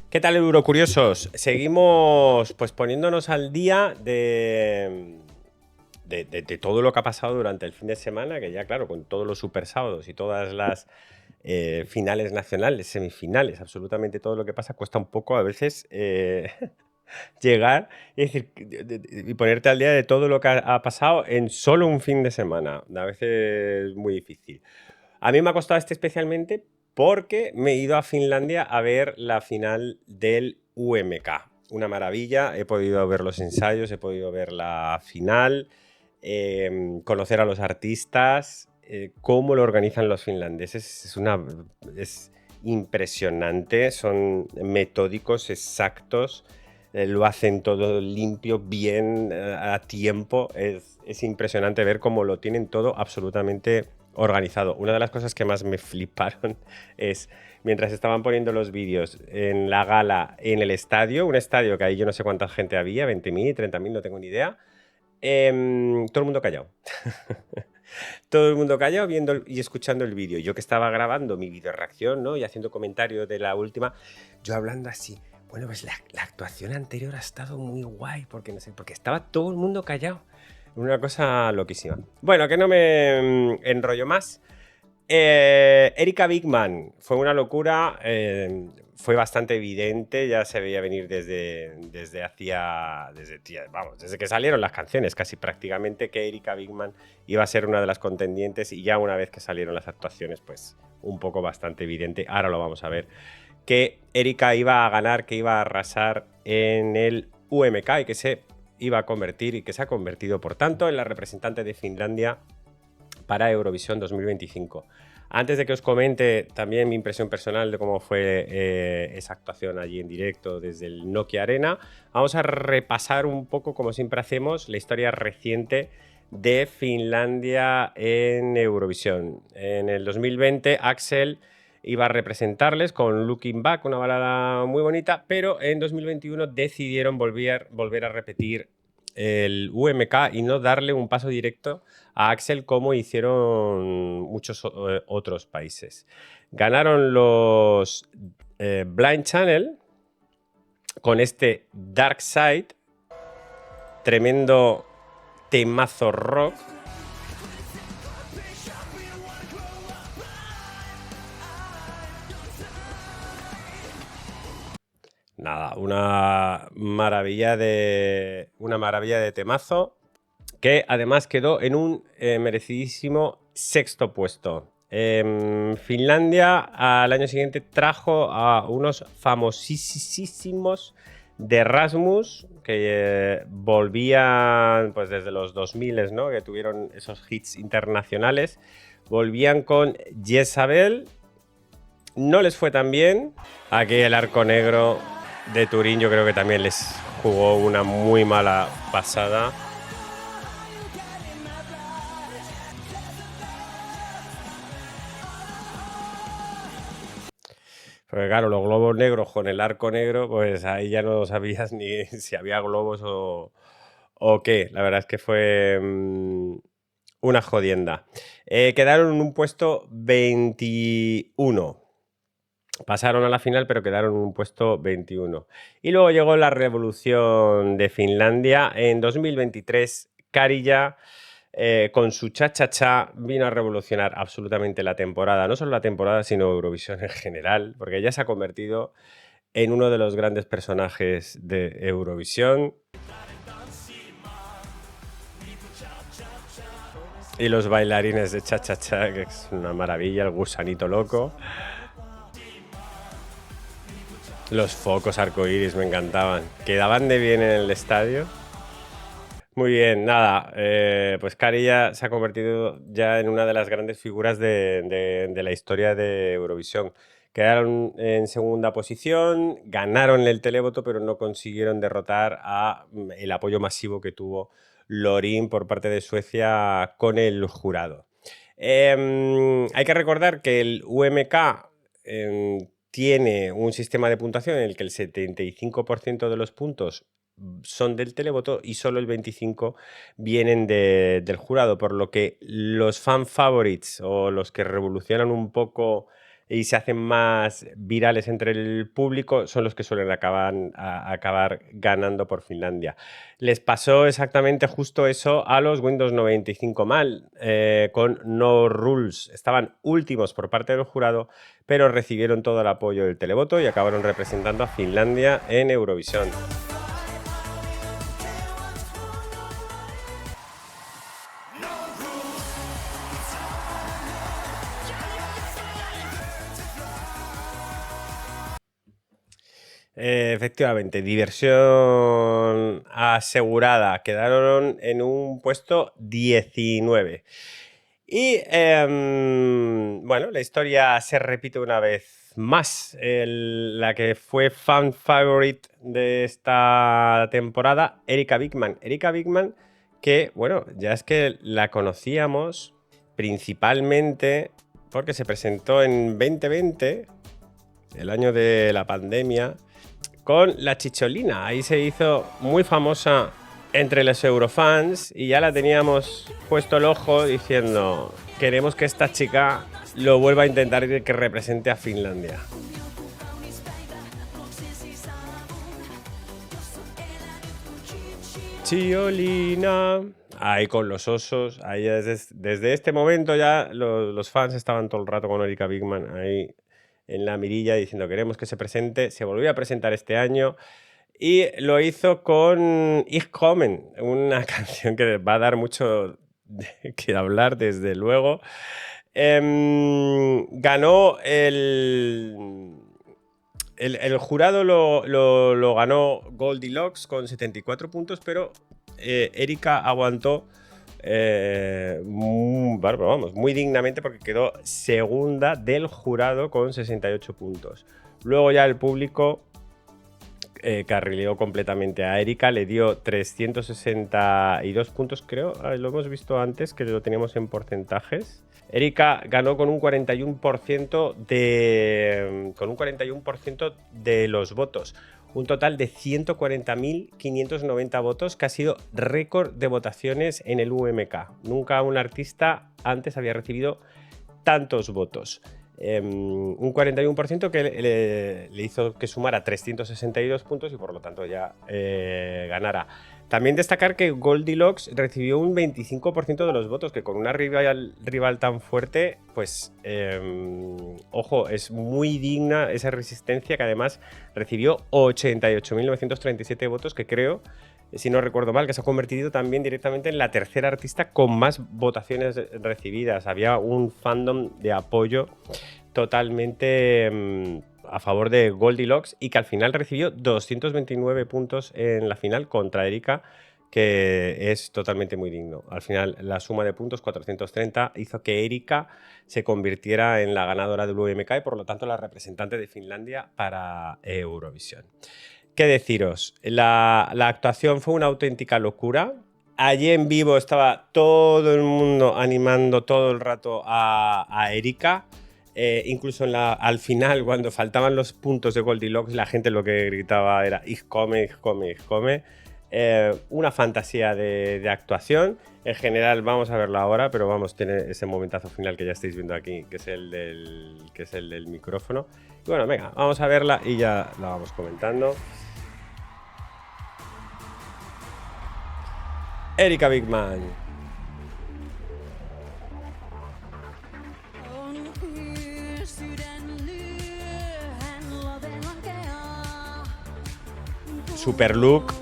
¿Qué tal, Eurocuriosos? Seguimos pues poniéndonos al día de todo lo que ha pasado durante el fin de semana, que ya claro, con todos los super sábados y todas las finales nacionales, semifinales, absolutamente todo lo que pasa, cuesta un poco a veces llegar y, decir, y ponerte al día de todo lo que ha pasado en solo un fin de semana. A veces es muy difícil. A mí me ha costado este especialmente porque me he ido a Finlandia a ver la final del UMK. Una maravilla, he podido ver los ensayos, he podido ver la final, conocer a los artistas, cómo lo organizan los finlandeses. Es impresionante, son metódicos, exactos, lo hacen todo limpio, bien, a tiempo. Es impresionante ver cómo lo tienen todo absolutamente organizado. Una de las cosas que más me fliparon es mientras estaban poniendo los vídeos en la gala en el estadio, un estadio que ahí yo no sé cuánta gente había, 20.000, 30.000, no tengo ni idea, todo el mundo callado. Todo el mundo callado viendo y escuchando el vídeo. Yo que estaba grabando mi video reacción, ¿no? Y haciendo comentarios de la última, yo hablando así. Bueno, pues la actuación anterior ha estado muy guay, porque no sé, porque estaba todo el mundo callado. Una cosa loquísima. Bueno, que no me enrollo más. Erika Bigman fue una locura, fue bastante evidente, ya se veía venir desde que salieron las canciones, casi prácticamente, que Erika Bigman iba a ser una de las contendientes, y ya una vez que salieron las actuaciones, pues un poco bastante evidente, ahora lo vamos a ver, que Erika iba a ganar, que iba a arrasar en el UMK y que se iba a convertir y que se ha convertido, por tanto, en la representante de Finlandia para Eurovisión 2025. Antes de que os comente también mi impresión personal de cómo fue esa actuación allí en directo desde el Nokia Arena, vamos a repasar un poco, como siempre hacemos, la historia reciente de Finlandia en Eurovisión. En el 2020, Axel iba a representarles con Looking Back, una balada muy bonita, pero en 2021 decidieron volver a repetir el UMK y no darle un paso directo a Axel como hicieron muchos otros países. Ganaron los Blind Channel con este Dark Side, tremendo temazo rock. Nada, una maravilla de temazo, que además quedó en un merecidísimo sexto puesto. Finlandia al año siguiente trajo a unos famosísimos de Erasmus que volvían pues desde los 2000, ¿no? Que tuvieron esos hits internacionales. Volvían con Jezabel. No les fue tan bien. Aquí el Arco Negro de Turín yo creo que también les jugó una muy mala pasada. Porque claro, los globos negros con el arco negro, pues ahí ya no sabías ni si había globos o qué. La verdad es que fue una jodienda. Quedaron en un puesto 21. Pasaron a la final, pero quedaron en un puesto 21. Y luego llegó la revolución de Finlandia. En 2023, Karija, con su cha-cha-cha, vino a revolucionar absolutamente la temporada. No solo la temporada, sino Eurovisión en general, porque ella se ha convertido en uno de los grandes personajes de Eurovisión. Y los bailarines de cha-cha-cha, que es una maravilla, el gusanito loco. Los focos arcoíris me encantaban. Quedaban de bien en el estadio. Muy bien, nada, pues Karija se ha convertido ya en una de las grandes figuras de la historia de Eurovisión. Quedaron en segunda posición, ganaron el televoto, pero no consiguieron derrotar a el apoyo masivo que tuvo Loreen por parte de Suecia con el jurado. Hay que recordar que el UMK tiene un sistema de puntuación en el que el 75% de los puntos son del televoto y solo el 25% vienen del jurado, por lo que los fan favorites o los que revolucionan un poco y se hacen más virales entre el público son los que suelen acabar ganando por Finlandia. Les pasó exactamente justo eso a los Windows 95 mal, con No Rules. Estaban últimos por parte del jurado, pero recibieron todo el apoyo del televoto y acabaron representando a Finlandia en Eurovisión. Efectivamente, diversión asegurada. Quedaron en un puesto 19. Y bueno, la historia se repite una vez más. La que fue fan favorite de esta temporada, Erika Wigman. Erika Wigman, que, bueno, ya es que la conocíamos principalmente porque se presentó en 2020, el año de la pandemia, con La Chicholina. Ahí se hizo muy famosa entre los eurofans y ya la teníamos puesto el ojo diciendo: queremos que esta chica lo vuelva a intentar y que represente a Finlandia. Chiolina, ahí con los osos, ahí desde este momento ya los fans estaban todo el rato con Erika Wigman ahí en la mirilla diciendo: queremos que se presente. Se volvió a presentar este año y lo hizo con Ich Komme, una canción que va a dar mucho que hablar, desde luego. Ganó el jurado, lo ganó Goldilocks con 74 puntos, pero Erika aguantó muy dignamente, porque quedó segunda del jurado con 68 puntos. Luego ya el público carrileó completamente a Erika, le dio 362 puntos, creo. Lo hemos visto antes, que lo teníamos en porcentajes. Erika ganó con un 41% de los votos. Un total de 140.590 votos, que ha sido récord de votaciones en el UMK. Nunca un artista antes había recibido tantos votos. Un 41% que le hizo que sumara 362 puntos y por lo tanto ya ganara. También destacar que Goldilocks recibió un 25% de los votos, que con una rival tan fuerte, pues ojo, es muy digna esa resistencia, que además recibió 88.937 votos, que creo, si no recuerdo mal, que se ha convertido también directamente en la tercera artista con más votaciones recibidas. Había un fandom de apoyo totalmente a favor de Goldilocks, y que al final recibió 229 puntos en la final contra Erika, que es totalmente muy digno. Al final la suma de puntos, 430, hizo que Erika se convirtiera en la ganadora del UMK y por lo tanto la representante de Finlandia para Eurovisión. ¿Qué deciros? La actuación fue una auténtica locura. Allí en vivo estaba todo el mundo animando todo el rato a Erika. Incluso al final, cuando faltaban los puntos de Goldilocks, la gente lo que gritaba era Ich komme, ich komme, ich komme. Una fantasía de actuación. En general, vamos a verla ahora, pero vamos a tener ese momentazo final que ya estáis viendo aquí, que es el del micrófono. Y bueno, venga, vamos a verla y ya la vamos comentando. Erika Wigman. Super look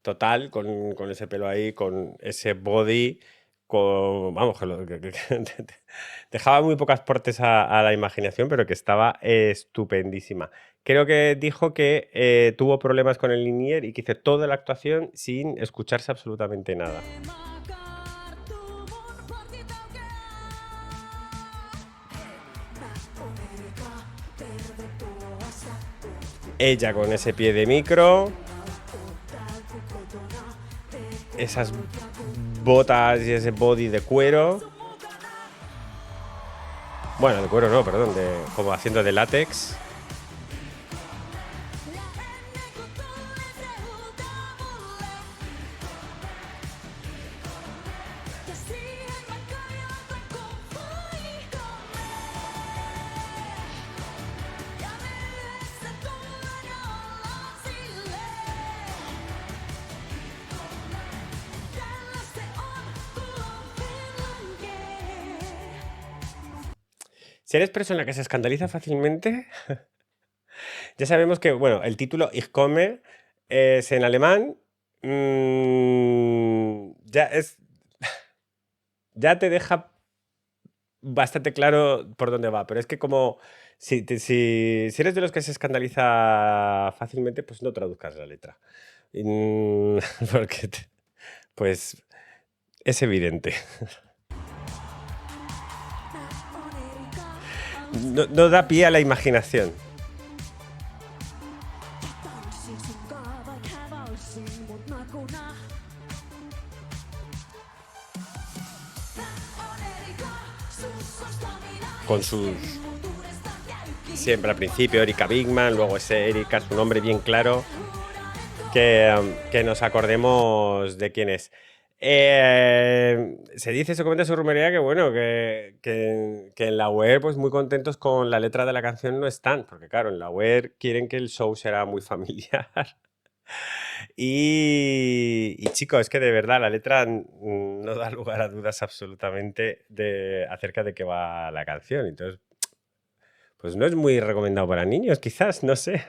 total, con ese pelo ahí, con ese body, vamos, que dejaba muy pocas portes a la imaginación, pero que estaba estupendísima. Creo que dijo que tuvo problemas con el in-ear y que hizo toda la actuación sin escucharse absolutamente nada. Ella con ese pie de micro, esas botas y ese body de cuero. Bueno, de cuero no, perdón, como haciendo de látex. Si eres persona que se escandaliza fácilmente, ya sabemos que, bueno, el título Ich komme es en alemán. Ya te deja bastante claro por dónde va, pero es que como si eres de los que se escandaliza fácilmente, pues no traduzcas la letra. Porque pues es evidente. No da pie a la imaginación. Con sus... Siempre al principio Erika Bigman, luego ese Erika, su nombre bien claro, que nos acordemos de quién es. Se comenta, se rumorea que bueno, que en la web pues muy contentos con la letra de la canción no están, porque claro, en la web quieren que el show será muy familiar. Y chicos, es que de verdad la letra no da lugar a dudas absolutamente acerca de qué va la canción. Entonces, pues no es muy recomendado para niños, quizás, no sé.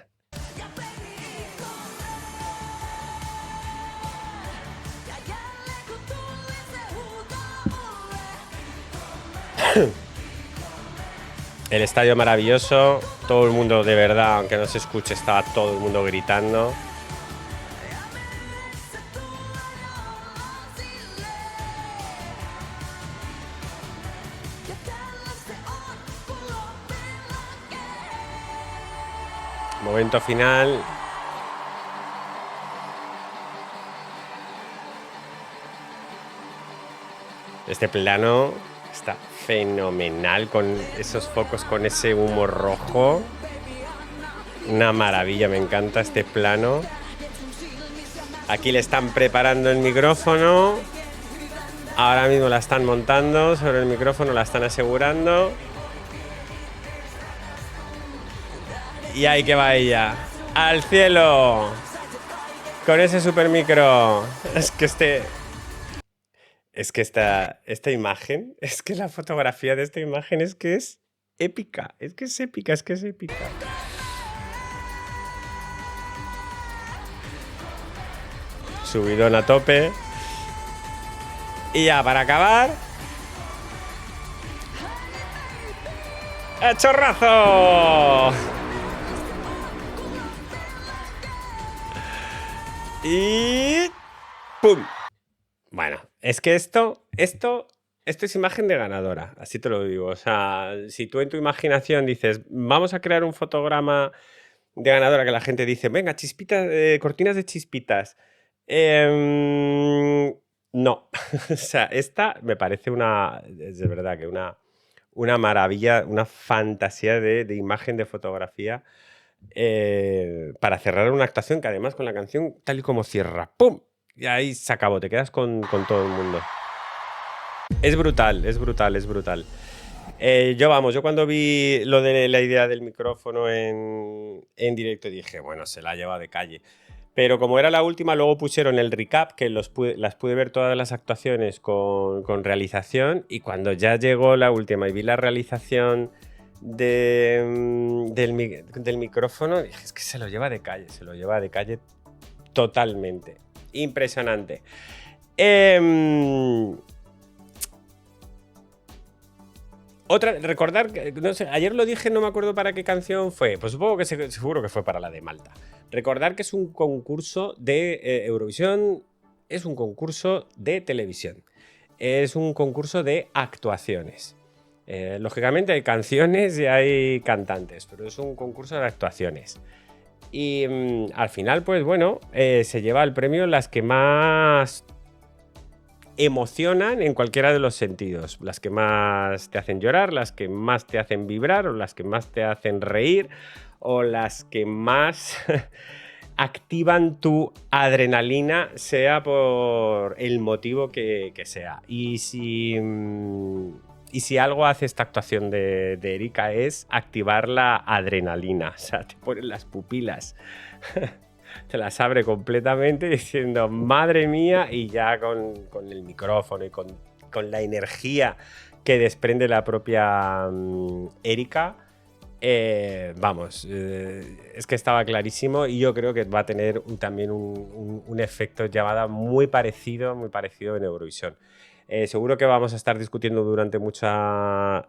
El estadio maravilloso, todo el mundo de verdad, aunque no se escuche, estaba todo el mundo gritando. Momento final. Este plano está fenomenal con esos focos, con ese humo rojo. Una maravilla, me encanta este plano. Aquí le están preparando el micrófono. Ahora mismo la están montando sobre el micrófono, la están asegurando. Y ahí que va ella. ¡Al cielo! Con ese super micro. Es que esta imagen, es que la fotografía de esta imagen es que es épica. Es que es épica, es que es épica. Subidón a tope. Y ya, para acabar... ¡El chorrazo! Y... ¡pum! Bueno, es que esto es imagen de ganadora, así te lo digo. O sea, si tú en tu imaginación dices, vamos a crear un fotograma de ganadora que la gente dice, venga, chispitas, cortinas de chispitas. No, o sea, esta me parece es de verdad que una maravilla, una fantasía de imagen, de fotografía, para cerrar una actuación que además con la canción tal y como cierra, ¡pum! Y ahí se acabó, te quedas con todo el mundo. Es brutal, es brutal, es brutal. Yo cuando vi lo de la idea del micrófono en directo dije, bueno, se la ha llevado de calle. Pero como era la última, luego pusieron el recap, que las pude ver todas las actuaciones con realización, y cuando ya llegó la última y vi la realización del micrófono, dije, es que se lo lleva de calle totalmente. Impresionante. Recordar, no sé, ayer lo dije, no me acuerdo para qué canción fue, pues supongo que seguro que fue para la de Malta. Recordar que es un concurso de Eurovisión, es un concurso de televisión, es un concurso de actuaciones. Lógicamente hay canciones y hay cantantes, pero es un concurso de actuaciones. Y al final, pues bueno, se lleva el premio las que más emocionan en cualquiera de los sentidos. Las que más te hacen llorar, las que más te hacen vibrar, o las que más te hacen reír, o las que más activan tu adrenalina, sea por el motivo que sea. Y si algo hace esta actuación de Erika es activar la adrenalina. O sea, te ponen las pupilas. Te las abre completamente diciendo madre mía, y ya con el micrófono y con la energía que desprende la propia Erika. Vamos, es que estaba clarísimo y yo creo que va a tener también un efecto llamada muy parecido en Eurovisión. Seguro que vamos a estar discutiendo durante mucha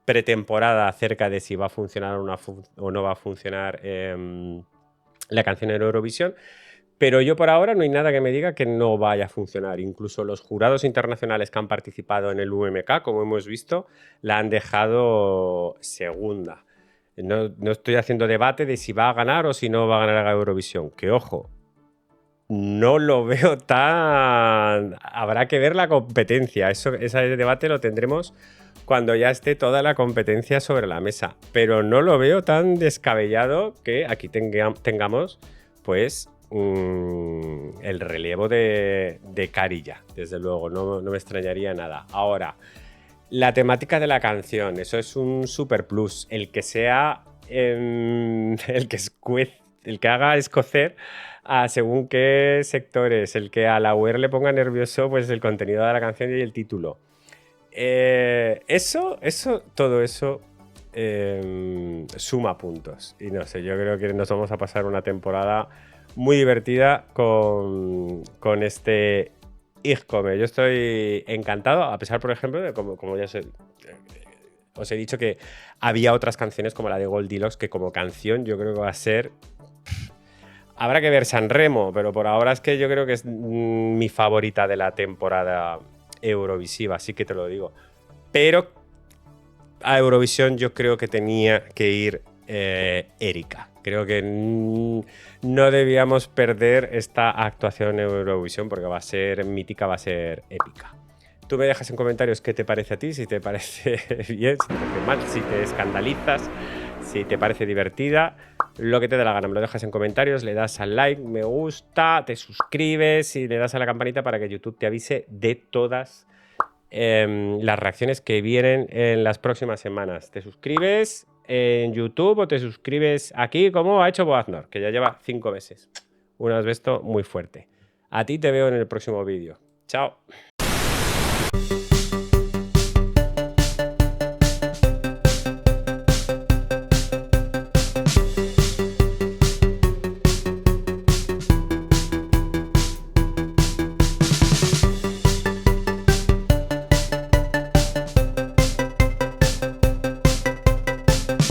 pretemporada acerca de si va a funcionar o no va a funcionar la canción en Eurovisión, pero yo por ahora no hay nada que me diga que no vaya a funcionar. Incluso los jurados internacionales que han participado en el UMK, como hemos visto, la han dejado segunda. No estoy haciendo debate de si va a ganar o si no va a ganar a Eurovisión. Que ojo, no lo veo tan... Habrá que ver la competencia. Ese debate lo tendremos cuando ya esté toda la competencia sobre la mesa. Pero no lo veo tan descabellado que aquí tengamos, pues, el relevo de Carilla. Desde luego, no me extrañaría nada. Ahora, la temática de la canción, eso es un super plus. El que sea el que haga escocer a según qué sectores, el que a la UR le ponga nervioso, pues el contenido de la canción y el título. Todo eso suma puntos. Y no sé, yo creo que nos vamos a pasar una temporada muy divertida con este Ijkome. Yo estoy encantado, a pesar, por ejemplo, de como ya os he dicho que había otras canciones como la de Goldilocks que como canción yo creo que va a ser... Habrá que ver Sanremo, pero por ahora es que yo creo que es mi favorita de la temporada eurovisiva, así que te lo digo. Pero a Eurovisión yo creo que tenía que ir Erika. Creo que no debíamos perder esta actuación en Eurovisión porque va a ser mítica, va a ser épica. Tú me dejas en comentarios qué te parece a ti, si te parece bien, si te parece mal, si te escandalizas, si te parece divertida, lo que te dé la gana. Me lo dejas en comentarios, le das al like, me gusta, te suscribes y le das a la campanita para que YouTube te avise de todas las reacciones que vienen en las próximas semanas. ¿Te suscribes en YouTube o te suscribes aquí como ha hecho Boaznor, que ya lleva 5 meses? Un asbesto muy fuerte. A ti te veo en el próximo vídeo. Chao.